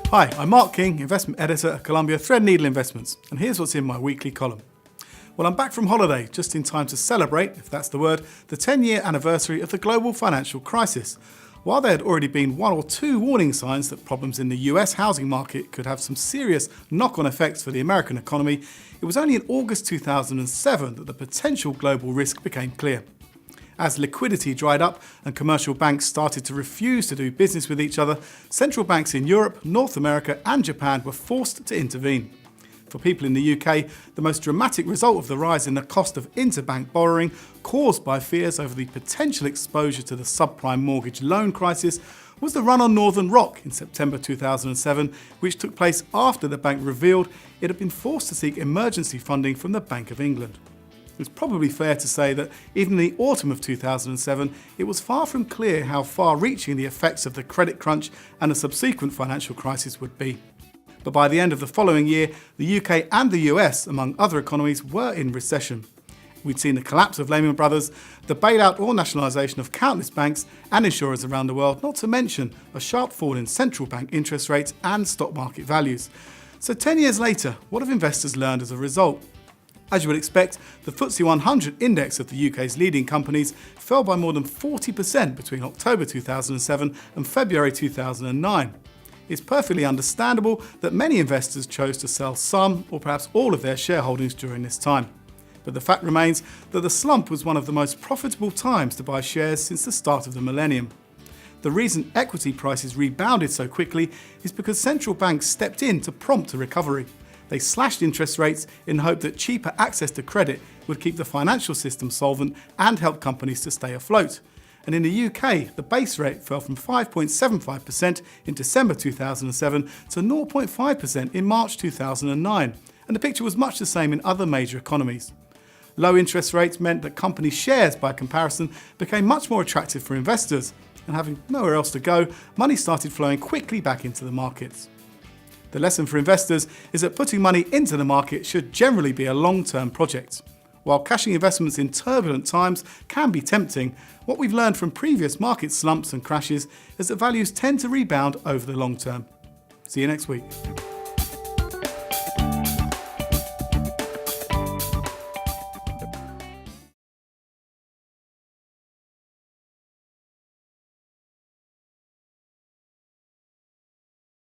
Hi, I'm Mark King, Investment Editor at Columbia Threadneedle Investments, and here's what's in my weekly column. Well, I'm back from holiday, just in time to celebrate, if that's the word, the 10-year anniversary of the global financial crisis. While there had already been one or two warning signs that problems in the US housing market could have some serious knock-on effects for the American economy, it was only in August 2007 that the potential global risk became clear. As liquidity dried up and commercial banks started to refuse to do business with each other, central banks in Europe, North America and Japan were forced to intervene. For people in the UK, the most dramatic result of the rise in the cost of interbank borrowing, caused by fears over the potential exposure to the subprime mortgage loan crisis, was the run on Northern Rock in September 2007, which took place after the bank revealed it had been forced to seek emergency funding from the Bank of England. It's probably fair to say that even in the autumn of 2007, it was far from clear how far-reaching the effects of the credit crunch and the subsequent financial crisis would be. But by the end of the following year, the UK and the US, among other economies, were in recession. We'd seen the collapse of Lehman Brothers, the bailout or nationalisation of countless banks and insurers around the world, not to mention a sharp fall in central bank interest rates and stock market values. So 10 years later, what have investors learned as a result? As you would expect, the FTSE 100 index of the UK's leading companies fell by more than 40% between October 2007 and February 2009. It's perfectly understandable that many investors chose to sell some or perhaps all of their shareholdings during this time. But the fact remains that the slump was one of the most profitable times to buy shares since the start of the millennium. The reason equity prices rebounded so quickly is because central banks stepped in to prompt a recovery. They slashed interest rates in the hope that cheaper access to credit would keep the financial system solvent and help companies to stay afloat. And in the UK, the base rate fell from 5.75% in December 2007 to 0.5% in March 2009. And the picture was much the same in other major economies. Low interest rates meant that company shares, by comparison, became much more attractive for investors. And having nowhere else to go, money started flowing quickly back into the markets. The lesson for investors is that putting money into the market should generally be a long-term project. While cashing investments in turbulent times can be tempting, what we've learned from previous market slumps and crashes is that values tend to rebound over the long term. See you next week.